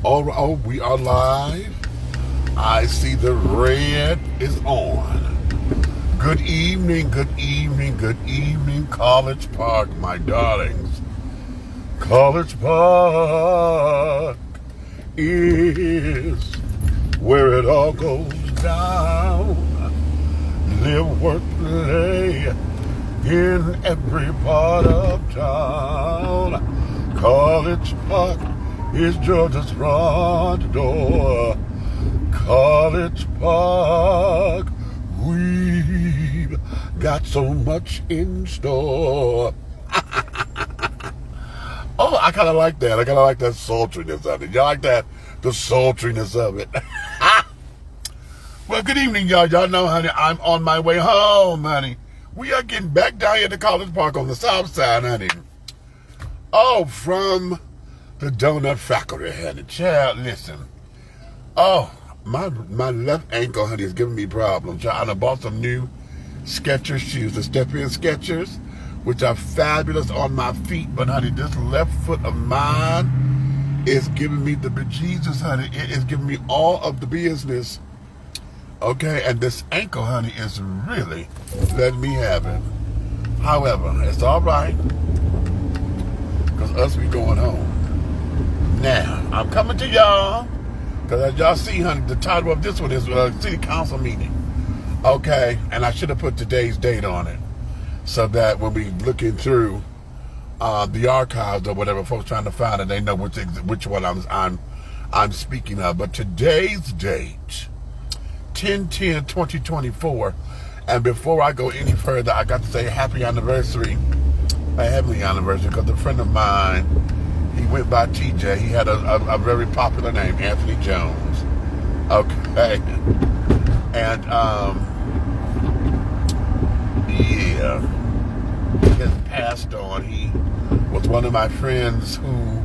Oh, we are live. I see the red is on. Good evening, good evening, good evening, College Park, my darlings. College Park is where it all goes down. Live, work, play in every part of town. College Park is Georgia's front door. College Park, we've got so much in store. Oh, I kind of like that. I kind of like that sultriness of it. Y'all like that? The sultriness of it. Well, good evening, y'all. Y'all know, honey, I'm on my way home, honey. We are getting back down here to College Park on the south side, honey. Oh, from the donut factory, honey. Child, listen. Oh, my left ankle, honey, is giving me problems. Child, I bought some new Skechers shoes, the step-in Skechers, which are fabulous on my feet. But, honey, this left foot of mine is giving me the bejesus, honey. It is giving me all of the business. Okay, and this ankle, honey, is really letting me have it. However, it's all right, because us, we going home. Now, I'm coming to y'all, because as y'all see, honey, the title of this one is City Council meeting. Okay, and I should have put today's date on it, so that when we looking through the archives or whatever, folks trying to find it, they know which one I'm speaking of. But today's date, 10/10/2024, and before I go any further, I got to say happy anniversary, a heavenly anniversary, because a friend of mine, he went by TJ. He had a very popular name, Anthony Jones. Okay, and yeah, he has passed on. He was one of my friends who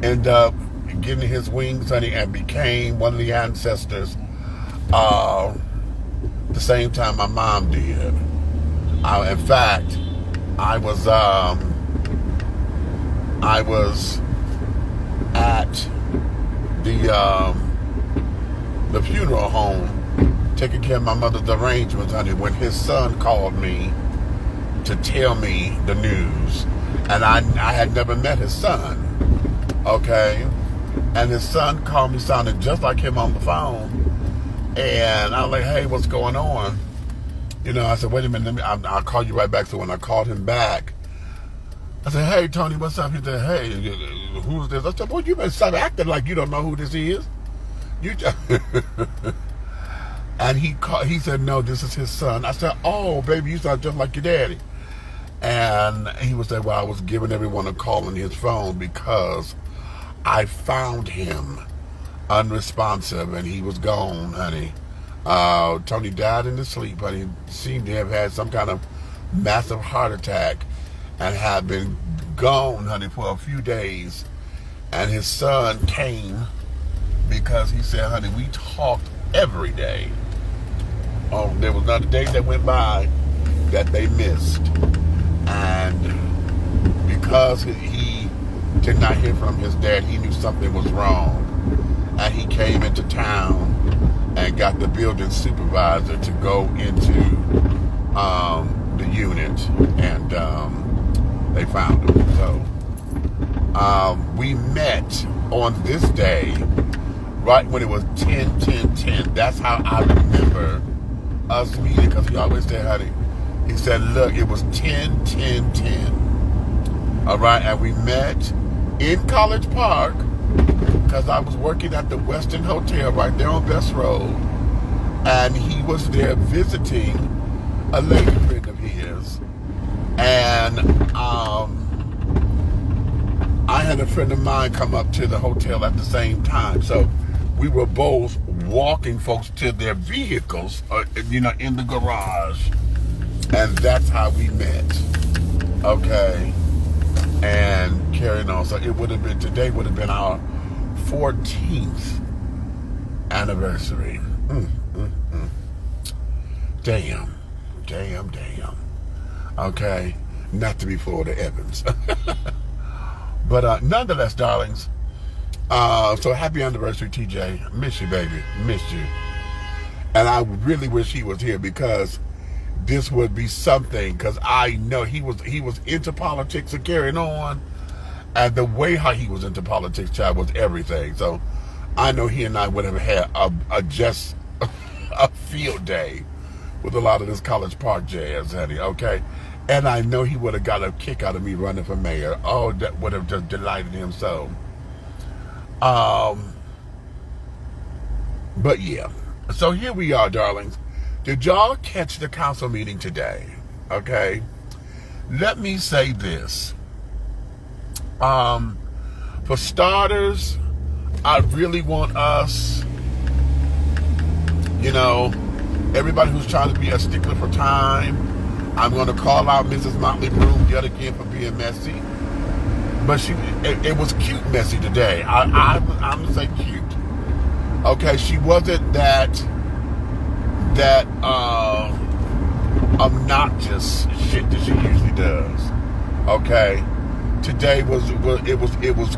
ended up getting his wings, honey, and became one of the ancestors. The same time my mom did. In fact, I was at the funeral home taking care of my mother's arrangements, honey, when his son called me to tell me the news. And I had never met his son. Okay? And his son called me, sounded just like him on the phone. And I was like, hey, what's going on? You know, I said, wait a minute, I'll call you right back. So when I called him back, I said, hey, Tony, what's up? He said, hey, who's this? I said, boy, you better stop acting like you don't know who this is. You just And he said, no, this is his son. I said, oh, baby, you sound just like your daddy. And he was like, well, I was giving everyone a call on his phone because I found him unresponsive, and he was gone, honey. Tony died in his sleep, but he seemed to have had some kind of massive heart attack and had been gone, honey, for a few days. And his son came because he said, honey, we talked every day. Oh, there was not a day that went by that they missed. And because he did not hear from his dad, he knew something was wrong. And he came into town and got the building supervisor to go into the unit, and they found him. So we met on this day, right when it was 10/10/10. That's how I remember us meeting, because he always said, honey, he said, look, it was 10/10/10. All right, and we met in College Park, because I was working at the Westin Hotel right there on Best Road, and he was there visiting a lady friend of his, and I had a friend of mine come up to the hotel at the same time, so we were both walking folks to their vehicles, in the garage, and that's how we met. Okay, and carrying on. So it would have been, today would have been our 14th anniversary. Damn. Okay, not to be Florida Evans. But nonetheless, darlings, So happy anniversary, TJ. Miss you, baby. Miss you. And I really wish he was here because this would be something. Because I know he was into politics and carrying on, and the way how he was into politics, child, was everything. So I know he and I would have had just a field day with a lot of this College Park jazz, honey. Okay. And I know he would have got a kick out of me running for mayor. Oh, that would have just delighted him so. But yeah. So here we are, darlings. Did y'all catch the council meeting today? Okay. Let me say this. For starters, I really want us, everybody who's trying to be a stickler for time, I'm going to call out Mrs. Motley Broom yet again for being messy. But it was cute messy today. I'm going to say cute. Okay, she wasn't that obnoxious shit that she usually does. Okay, today was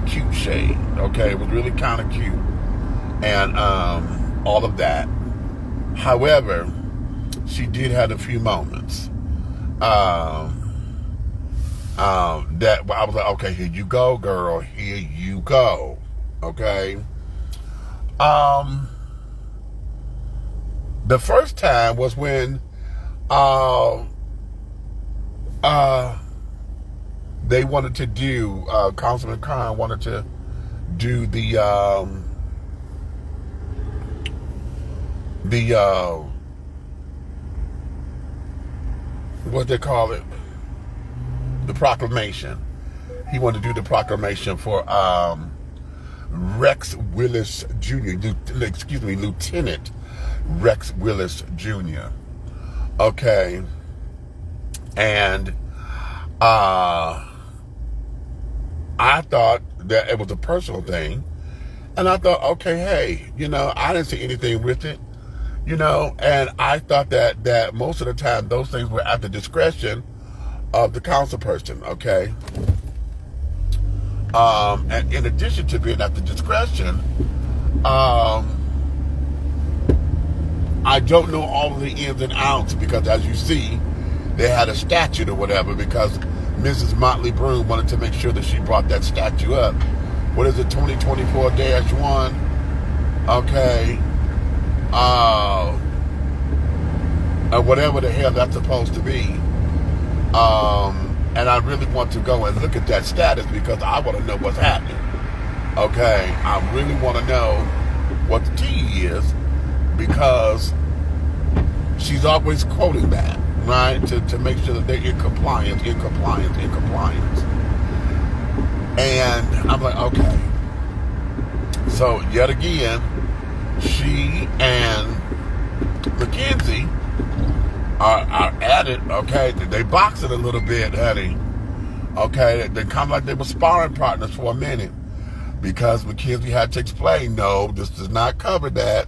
cute shade. Okay, it was really kind of cute, and all of that. However, she did have a few moments that I was like, okay, here you go, girl, here you go. Okay. The first time was when they wanted to do Councilman Khan wanted to do the what they call it, the proclamation. He wanted to do the proclamation for Rex Willis Jr. Lieutenant Rex Willis Jr. Okay, and I thought that it was a personal thing, and I thought, okay, hey, I didn't see anything with it, and I thought that most of the time those things were at the discretion of the council person, okay? And in addition to being at the discretion, I don't know all of the ins and outs because, as you see, they had a statute or whatever because Mrs. Motley Broom wanted to make sure that she brought that statue up. What is it, 2024-1? Okay. Or whatever the hell that's supposed to be. And I really want to go and look at that status because I want to know what's happening. Okay, I really want to know what the tea is because she's always quoting that, right? To make sure that they're in compliance. And I'm like, okay. So yet again, she and Mackenzie are at it, okay? They box it a little bit, honey. Okay, they come like they were sparring partners for a minute because Mackenzie had to explain, no, this does not cover that,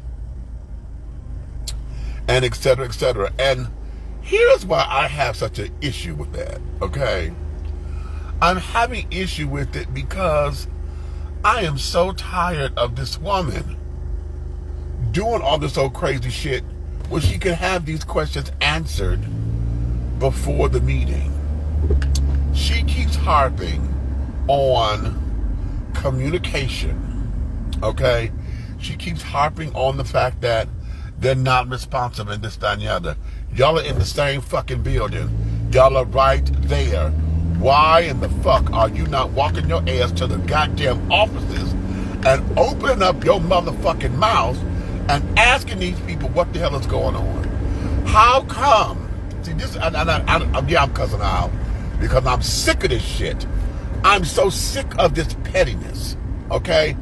and et cetera, et cetera. And here's why I have such an issue with that, okay? I'm having issue with it because I am so tired of this woman doing all this old crazy shit where she can have these questions answered before the meeting. She keeps harping on communication, okay? She keeps harping on the fact that they're not responsive and this, that, and the other. Y'all are in the same fucking building. Y'all are right there. Why in the fuck are you not walking your ass to the goddamn offices and opening up your motherfucking mouth and asking these people what the hell is going on? How come? See, this, I'm cussing out because I'm sick of this shit. I'm so sick of this pettiness, okay?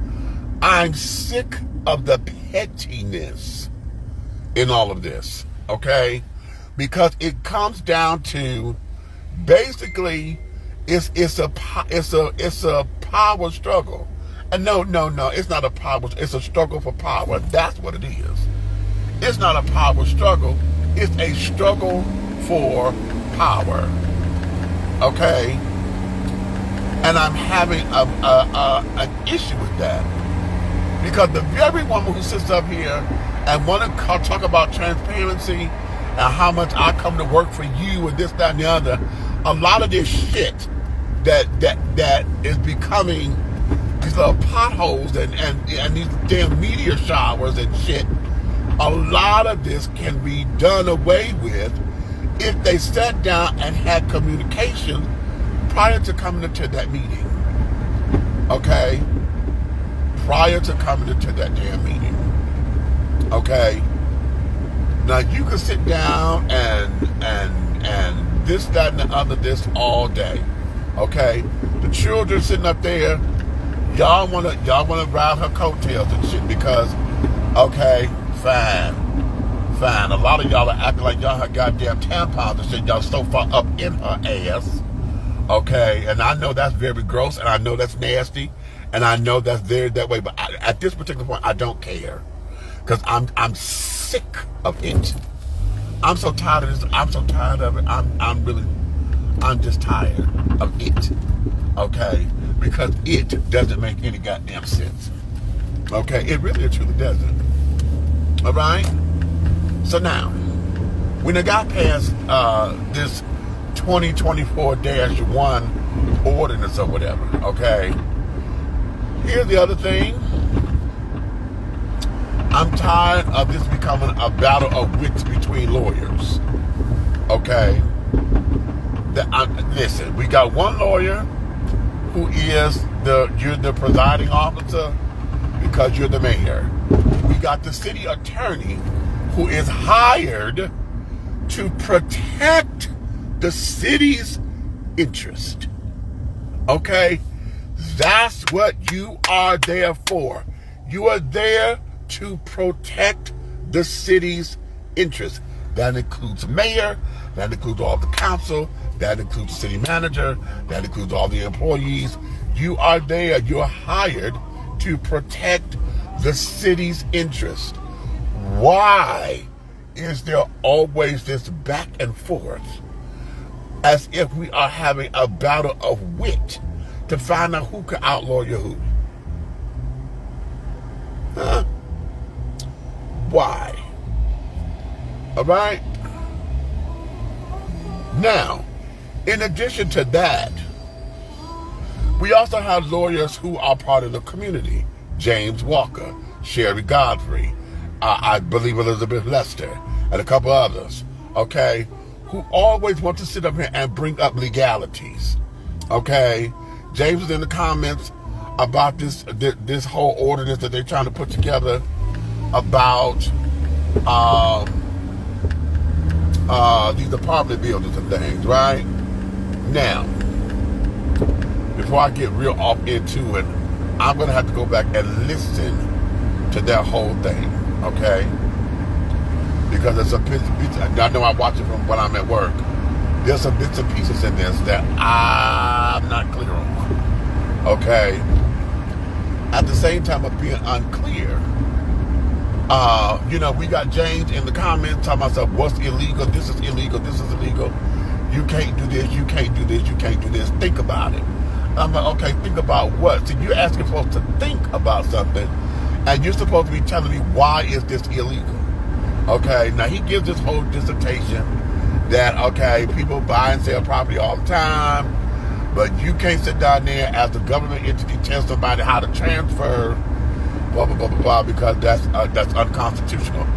I'm sick of the pettiness in all of this, okay? Because it comes down to basically it's a power struggle. And no, it's not a power, it's a struggle for power. That's what it is. It's not a power struggle, it's a struggle for power. Okay? And I'm having an issue with that. Because the very woman who sits up here and want to talk about transparency and how much I come to work for you and this, that, and the other, a lot of this shit that is becoming these little potholes and these damn meteor showers and shit, a lot of this can be done away with if they sat down and had communication prior to coming into that meeting. Okay? Prior to coming into that damn meeting. Okay? Now you can sit down and this, that, and the other, this all day. Okay? The children sitting up there, y'all wanna ride her coattails and shit because, okay, fine. A lot of y'all are acting like y'all have goddamn tampons and shit. Y'all so far up in her ass. Okay, and I know that's very gross, and I know that's nasty, and I know that's very that way. But at this particular point, I don't care, because I'm sick of it. I'm so tired of this. I'm so tired of it. I'm just tired of it. Okay, because it doesn't make any goddamn sense. Okay, it really and truly doesn't. All right. So now, when it got past this 2024-1 ordinance or whatever, okay, here's the other thing. I'm tired of this becoming a battle of wits between lawyers. Okay? Listen, we got one lawyer who is you're the presiding officer because you're the mayor. We got the city attorney who is hired to protect the city's interest. Okay? That's what you are there for. You are there to protect the city's interest. That includes the mayor, that includes all the council, that includes the city manager, that includes all the employees. You are there, you're hired to protect the city's interest. Why is there always this back and forth as if we are having a battle of wit to find out who can outlaw your who? Huh? Why? All right? Now, in addition to that, we also have lawyers who are part of the community. James Walker, Sherry Godfrey, I believe Elizabeth Lester, and a couple others, okay, who always want to sit up here and bring up legalities, okay? James was in the comments about this whole ordinance that they're trying to put together about these apartment buildings and things, right? Now, before I get real off into it, I'm going to have to go back and listen to that whole thing, okay? Because there's some bits and pieces. I know I watch it from when I'm at work. There's some bits and pieces in this that I'm not clear on, okay? At the same time of being unclear, we got James in the comments talking about what's illegal, this is illegal, this is illegal. You can't do this, you can't do this, you can't do this. Think about it. I'm like, okay, think about what? So you're asking folks to think about something, and you're supposed to be telling me why is this illegal? Okay, now he gives this whole dissertation that, okay, people buy and sell property all the time, but you can't sit down there as the government entity tell somebody how to transfer, blah, blah, blah, blah, blah, because that's unconstitutional.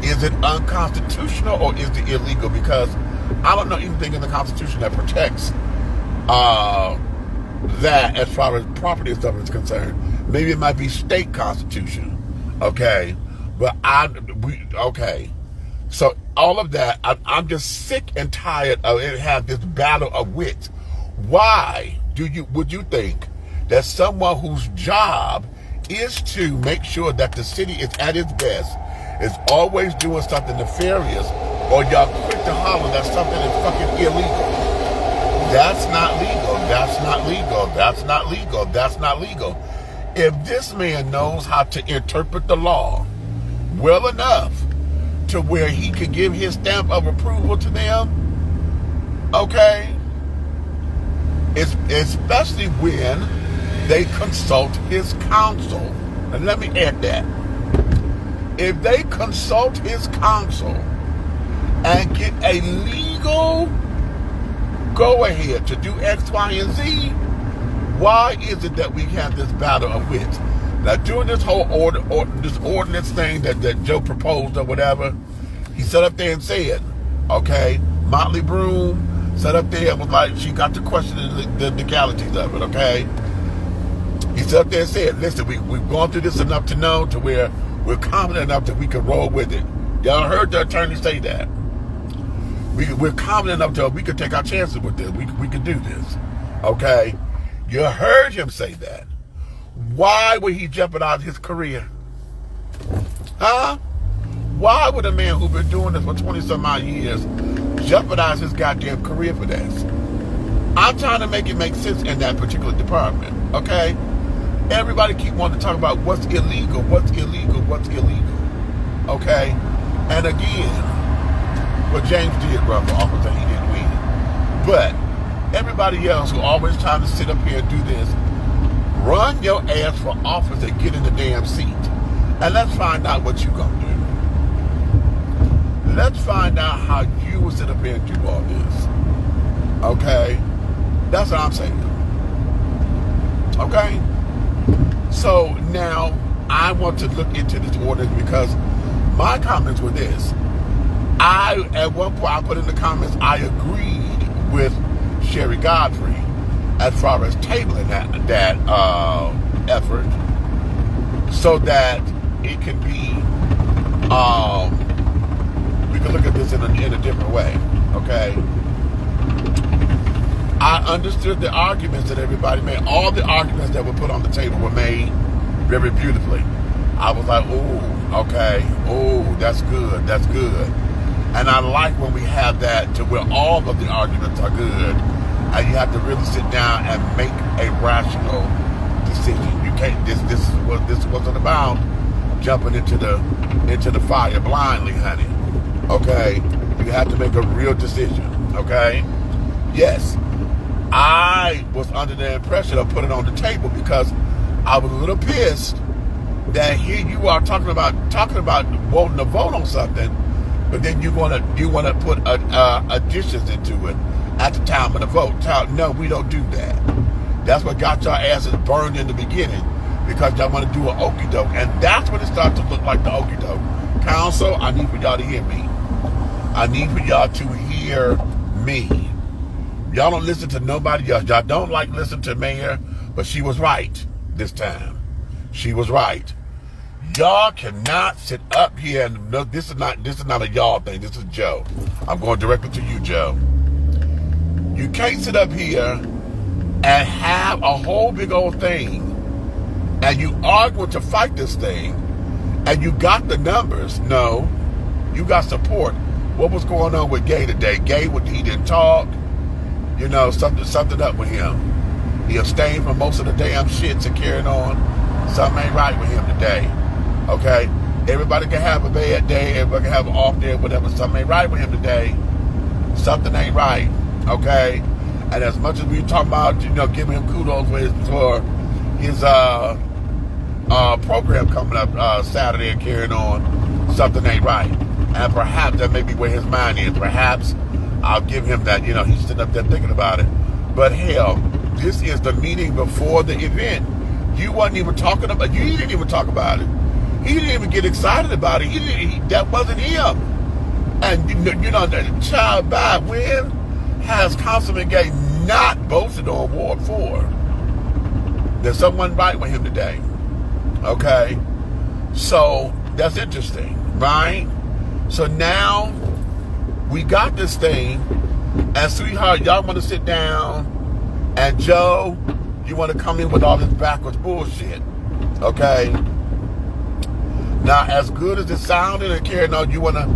Is it unconstitutional or is it illegal? Because I don't know anything in the Constitution that protects that as far as property and stuff is concerned. Maybe it might be state constitution, okay? But okay. So all of that, I'm just sick and tired of it having this battle of wits. Why would you think that someone whose job is to make sure that the city is at its best is always doing something nefarious, or y'all quick to holler that something is fucking illegal? That's not legal. That's not legal. That's not legal. That's not legal. If this man knows how to interpret the law well enough to where he could give his stamp of approval to them, okay, especially when they consult his counsel, And let me add that. If they consult his counsel and get a legal go-ahead to do X, Y, and Z, why is it that we have this battle of wits? Now, during this whole this ordinance thing that Joe proposed or whatever, he sat up there and said, okay, Motley Broom sat up there and was like, she got to question the legalities of it, okay? He sat up there and said, listen, we've gone through this enough to know to where we're confident enough that we can roll with it. Y'all heard the attorney say that. We're confident enough that we can take our chances with this. We can do this, okay? You heard him say that. Why would he jeopardize his career? Huh? Why would a man who's been doing this for 20-some odd years jeopardize his goddamn career for this? I'm trying to make it make sense in that particular department, okay? Everybody keep wanting to talk about what's illegal, okay? And again, what James did run for office and he didn't win. But everybody else who always trying to sit up here and do this, run your ass for office and get in the damn seat. And let's find out what you gonna do. Let's find out how you will sit up here and do all this. Okay? That's what I'm saying. Okay? So now I want to look into this ordinance because my comments were this. At one point I put in the comments I agreed with Sherry Godfrey as far as tabling that effort so that it can be we can look at this in a different way, okay? I understood the arguments that everybody made. All the arguments that were put on the table were made very beautifully. I was like, oh, okay, oh, that's good. And I like when we have that to where all of the arguments are good and you have to really sit down and make a rational decision. You can't, this wasn't about jumping into the fire blindly, honey. Okay? You have to make a real decision. Okay? Yes. I was under the impression of putting it on the table because I was a little pissed that here you are talking about wanting to vote on something, but then you want to put additions into it at the time of the vote. No, we don't do that. That's what got y'all asses burned in the beginning because y'all want to do an okie doke, and that's when it starts to look like the okie doke. Council, I need for y'all to hear me. I need for y'all to hear me. Y'all don't listen to nobody else. Y'all don't like listen to Mayor, but she was right this time. She was right. Y'all cannot sit up here and no, this is not a y'all thing. This is Joe. I'm going directly to you, Joe. You can't sit up here and have a whole big old thing and you argue to fight this thing and you got the numbers. No, you got support. What was going on with Gay today? Gay, he didn't talk. You know, something up with him. He abstained from most of the damn shits and carrying on. Something ain't right with him today. Okay? Everybody can have a bad day. Everybody can have an off day, whatever. Something ain't right with him today. Something ain't right. Okay? And as much as we talk about, you know, giving him kudos for his program coming up Saturday and carrying on, something ain't right. And perhaps that may be where his mind is. Perhaps I'll give him that, you know, he's sitting up there thinking about it. But hell, this is the meeting before the event. You wasn't even talking about, you didn't even talk about it. He didn't even get excited about it. That wasn't him. And you know, the child by when has Councilman Gay not boasted on Ward 4? There's someone right with him today. Okay? So that's interesting, right? So now we got this thing, and sweetheart, y'all want to sit down, and Joe, you want to come in with all this backwards bullshit, okay? Now, as good as it sounded and carrying on, you want to,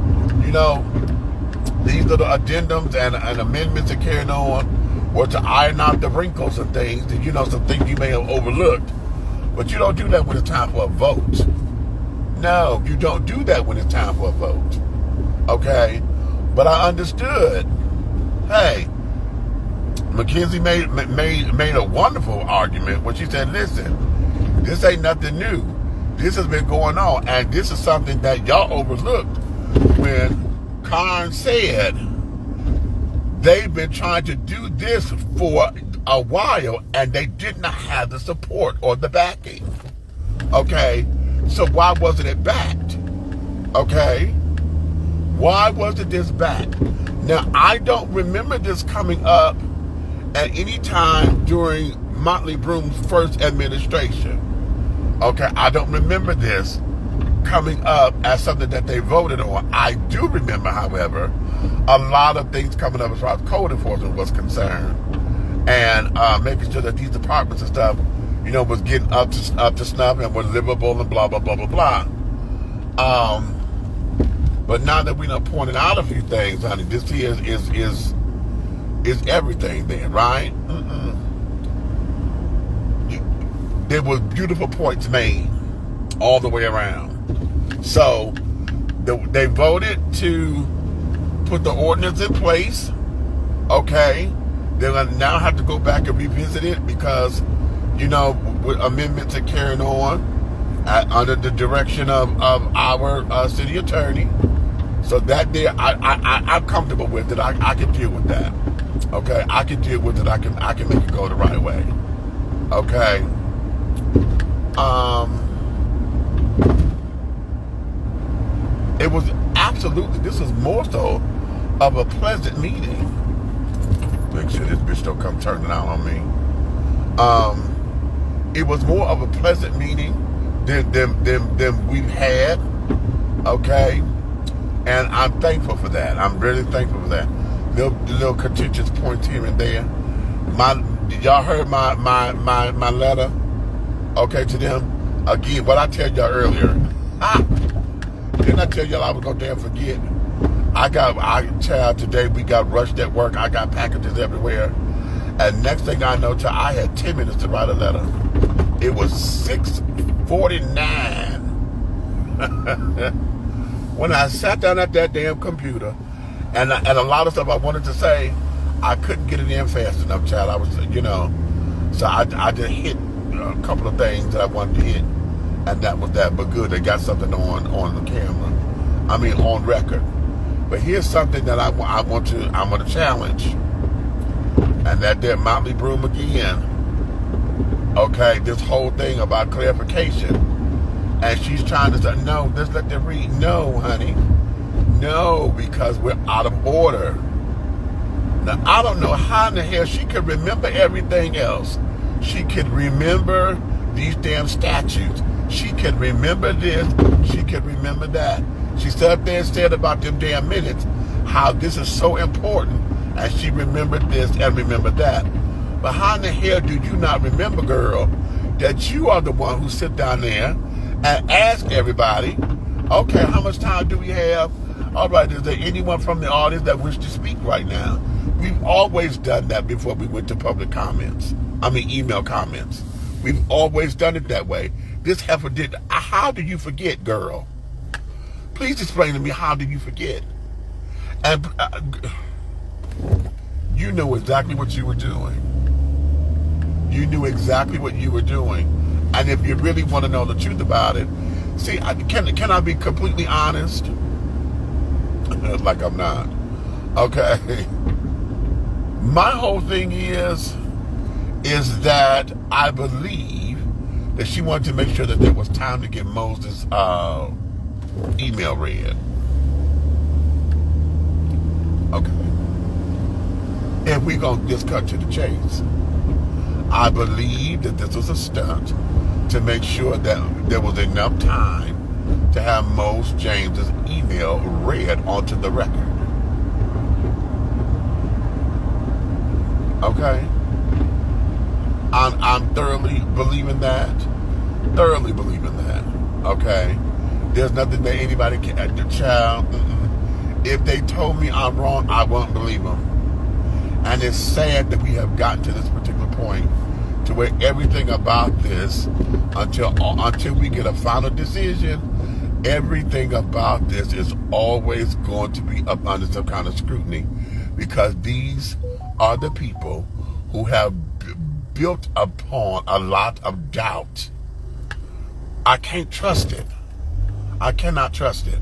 you know, these little addendums and amendments and carrying on were to iron out the wrinkles and things, that, you know, some things you may have overlooked, but you don't do that when it's time for a vote. No, you don't do that when it's time for a vote, okay? But I understood. Hey, Mackenzie made a wonderful argument when she said, listen, this ain't nothing new. This has been going on, and this is something that y'all overlooked when Khan said they've been trying to do this for a while, and they did not have the support or the backing. Okay, so why wasn't it backed? Okay, why wasn't this backed? Now, I don't remember this coming up at any time during Motley Broom's first administration. Okay, I don't remember this coming up as something that they voted on. I do remember, however, a lot of things coming up as far as code enforcement was concerned, and making sure that these departments and stuff, you know, was getting up to snuff and were livable and blah blah blah blah blah. But now that we done pointed out a few things, honey, this here is everything then, right? There was beautiful points made all the way around. So they voted to put the ordinance in place. Okay, they're gonna now have to go back and revisit it because, you know, with amendments are carrying on under the direction of our city attorney. So that there, I'm comfortable with it. I can deal with that. Okay, I can deal with it. I can make it go the right way. Okay. It was absolutely. This was more so of a pleasant meeting. Make sure this bitch don't come turning out on me. It was more of a pleasant meeting than we've had. Okay. And I'm thankful for that. I'm really thankful for that. Little contentious points here and there. Y'all heard my letter, okay, to them? Again, what I tell y'all earlier. Didn't I tell y'all I was gonna damn forget? Today we got rushed at work. I got packages everywhere. And next thing I know, I had 10 minutes to write a letter. It was 6:49. When I sat down at that damn computer, and a lot of stuff I wanted to say, I couldn't get it in fast enough, child. I was, you know, so I just hit a couple of things that I wanted to hit, and that was that. But good, they got something on the camera. I mean, on record. But here's something that I want to challenge, and that there, Motley Broom again. Okay, this whole thing about clarification. And she's trying to say, no, just let them read. No, honey. No, because we're out of order. Now, I don't know how in the hell she could remember everything else. She could remember these damn statutes. She could remember this. She could remember that. She sat up there and said about them damn minutes, how this is so important. And she remembered this and remembered that. But how in the hell do you not remember, girl, that you are the one who sit down there and ask everybody, okay, how much time do we have? All right, is there anyone from the audience that wishes to speak right now? We've always done that before we went to public comments. I mean, email comments. We've always done it that way. This heifer did. How do you forget, girl? Please explain to me, how do you forget? And you know exactly what you were doing. You knew exactly what you were doing. And if you really want to know the truth about it, see, can I be completely honest? Like I'm not. Okay. My whole thing is that I believe that she wanted to make sure that there was time to get Moses' email read. Okay. If we gonna just cut to the chase, I believe that this was a stunt to make sure that there was enough time to have Mose James's email read onto the record. Okay? I'm thoroughly believing that. Okay? There's nothing that anybody can, the child, if they told me I'm wrong, I won't believe them. And it's sad that we have gotten to this particular point to where everything about this, until we get a final decision, everything about this is always going to be up under some kind of scrutiny, because these are the people who have built upon a lot of doubt I can't trust it. I cannot trust it.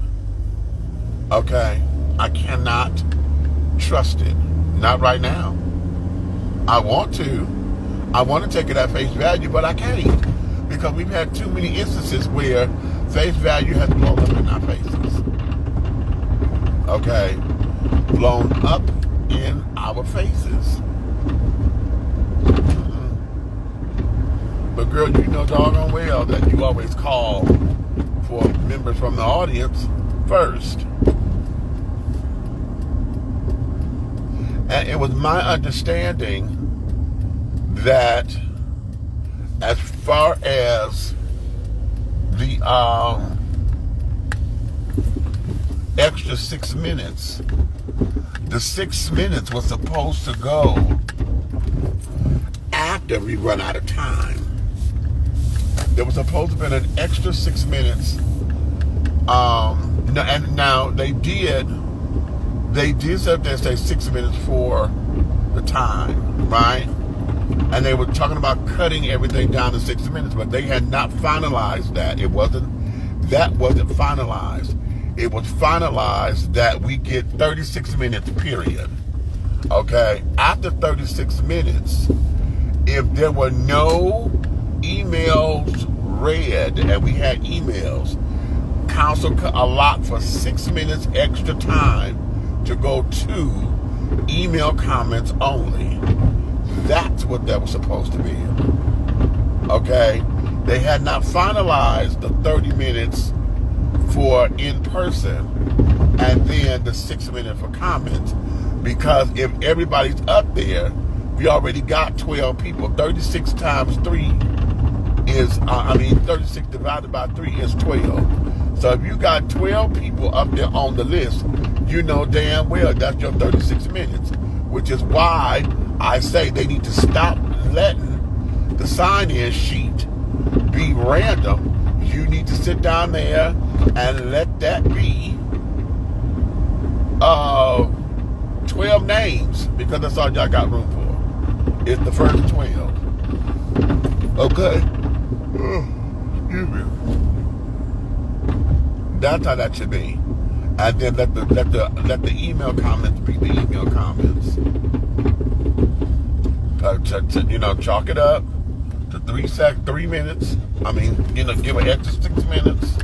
Okay? I cannot trust it. Not right now. I want to. I want to take it at face value, but I can't. Because we've had too many instances where face value has blown up in our faces. Okay? Blown up in our faces. But girl, you know doggone well that you always call for members from the audience first. And it was my understanding that as far as the extra 6 minutes, the 6 minutes was supposed to go after we run out of time. There was supposed to be an extra 6 minutes. And now they did say 6 minutes for the time, right? And they were talking about cutting everything down to 6 minutes, but they had not finalized that. That wasn't finalized. It was finalized that we get 36 minutes, period. Okay? After 36 minutes, if there were no emails read, and we had emails, council could allot for 6 minutes extra time to go to email comments only. That's what that was supposed to be. Okay? They had not finalized the 30 minutes for in person and then the 6 minutes for comments, because if everybody's up there, we already got 12 people. 36 times 3 is, 36 divided by 3 is 12. So if you got 12 people up there on the list, you know damn well that's your 36 minutes, which is why I say they need to stop letting the sign-in sheet be random. You need to sit down there and let that be 12 names, because that's all y'all got room for. It's the first 12. Okay? Excuse me. That's how that should be. And then let the email comments be the email comments. Chalk it up to 3 minutes. Give an extra 6 minutes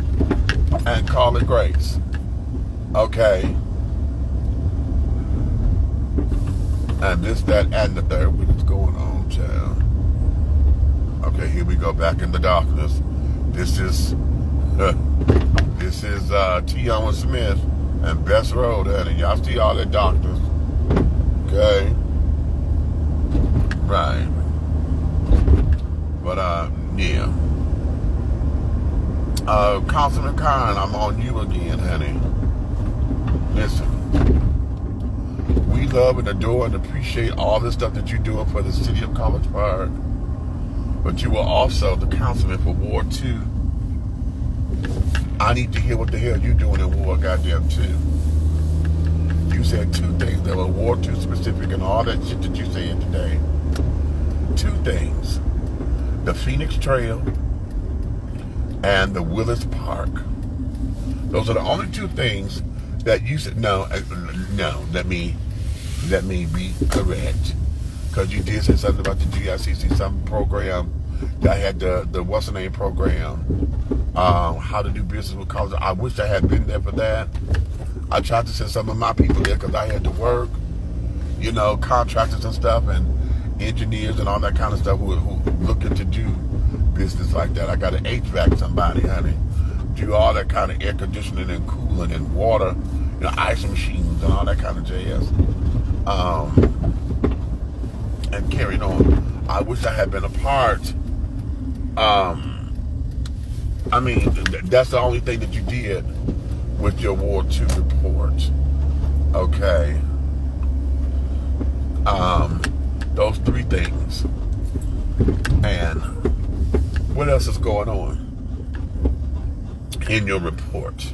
and call it grace. Okay. And this, that, and the third. What's going on, child? Okay, here we go, back in the darkness. This is T. Owen Smith and Best Road, and y'all see all that darkness. Okay. Right. But yeah. Councilman Khan, I'm on you again, honey. Listen. We love and adore and appreciate all the stuff that you're doing for the city of College Park. But you were also the councilman for Ward 2. I need to hear what the hell you're doing in Ward goddamn 2. You said 2 things that were Ward 2 specific and all that shit that you said today. 2 things. The Phoenix Trail and the Willis Park. Those are the only 2 things that you said. No, let me be correct. Because you did say something about the GICC, some program that had the what's the name program, how to do business with college. I wish I had been there for that. I tried to send some of my people there because I had to work, contractors and stuff and engineers and all that kind of stuff who looking to do business like that. I got an HVAC somebody, honey, do all that kind of air conditioning and cooling and water, ice machines and all that kind of jazz. And carrying on. I wish I had been a part. That's the only thing that you did with your Ward 2 report. Okay. Those 3 things. And what else is going on in your report?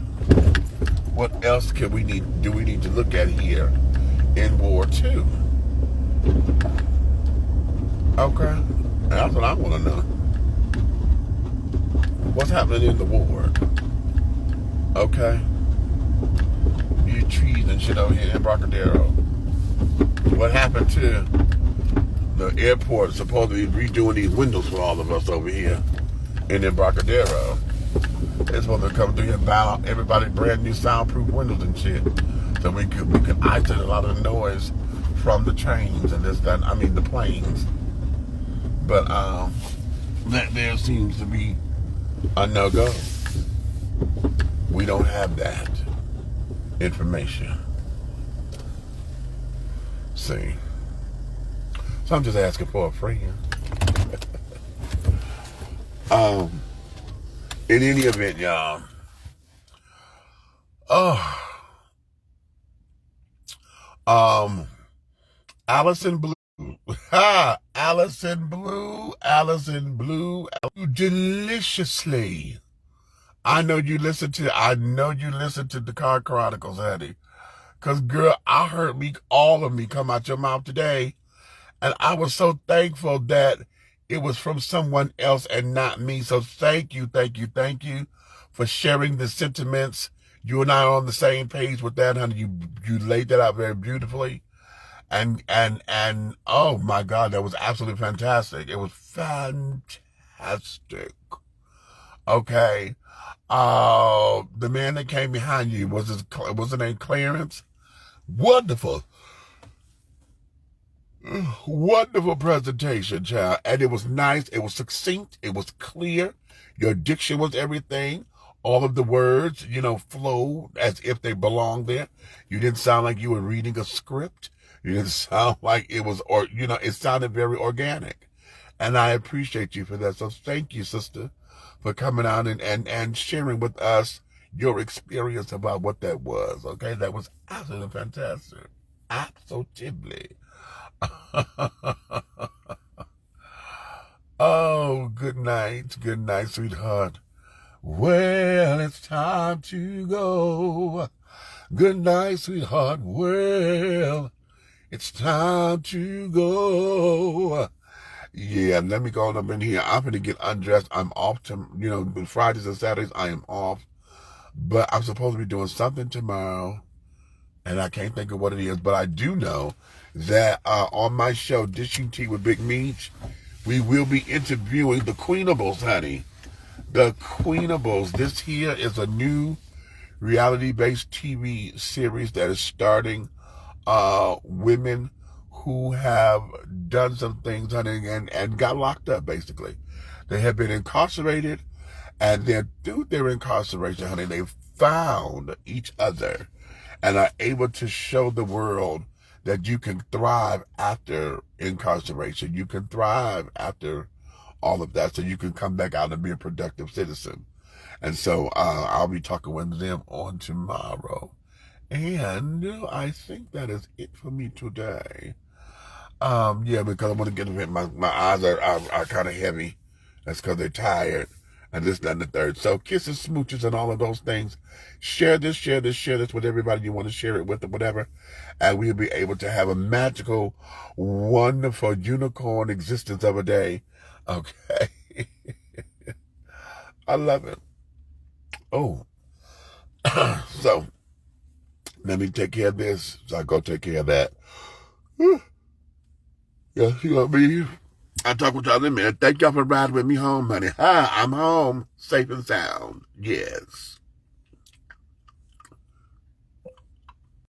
What else do we need to look at here in Ward 2? Okay. That's what I want to know. What's happening in the ward? Okay. These trees and shit over here in Embarcadero. What happened to the airport supposedly redoing these windows for all of us over here in Embarcadero? They're supposed to come through here and buy out everybody brand new soundproof windows and shit. So we can isolate a lot of the noise from the trains and the planes. But that there seems to be a no-go. We don't have that information. See. So I'm just asking for a friend. In any event, y'all. Allison Blue. Allison Blue, deliciously. I know you listen to the Car Chronicles, honey. Cause girl, I heard all of me come out your mouth today. And I was so thankful that it was from someone else and not me. So thank you for sharing the sentiments. You and I are on the same page with that, honey. You laid that out very beautifully. And oh my God, that was absolutely fantastic. It was fantastic. Okay. The man that came behind you, was his name Clarence? Wonderful. Wonderful presentation, child. And it was nice. It was succinct. It was clear. Your diction was everything. All of the words, flowed as if they belonged there. You didn't sound like you were reading a script. You didn't sound like it was, it sounded very organic. And I appreciate you for that. So thank you, sister, for coming out and sharing with us your experience about what that was. Okay, that was absolutely fantastic. Absolutely. Oh, good night, sweetheart. Well, it's time to go. Good night, sweetheart. Well, it's time to go. Yeah, let me go on up in here. I'm going to get undressed. I'm off to, Fridays and Saturdays, I am off. But I'm supposed to be doing something tomorrow. And I can't think of what it is. But I do know that on my show, Dishing Tea with Big Meech, we will be interviewing the Queenables, honey. The Queenables. This here is a new reality-based TV series that is starting women who have done some things, honey, and got locked up, basically. They have been incarcerated, and then through their incarceration, honey, they found each other and are able to show the world that you can thrive after incarceration. You can thrive after all of that, so you can come back out and be a productive citizen. And so I'll be talking with them on tomorrow. And I think that is it for me today. Yeah, because I want to get my eyes are kind of heavy. That's because they're tired. And this, that, and the third. So kisses, smooches, and all of those things. Share this with everybody you want to share it with or whatever. And we'll be able to have a magical, wonderful unicorn existence of a day. Okay. I love it. Oh. So, let me take care of this. So I go take care of that. Yeah, you know what I mean? I'll talk with y'all in a minute. Thank y'all for riding with me home, honey. Hi, I'm home, safe and sound. Yes.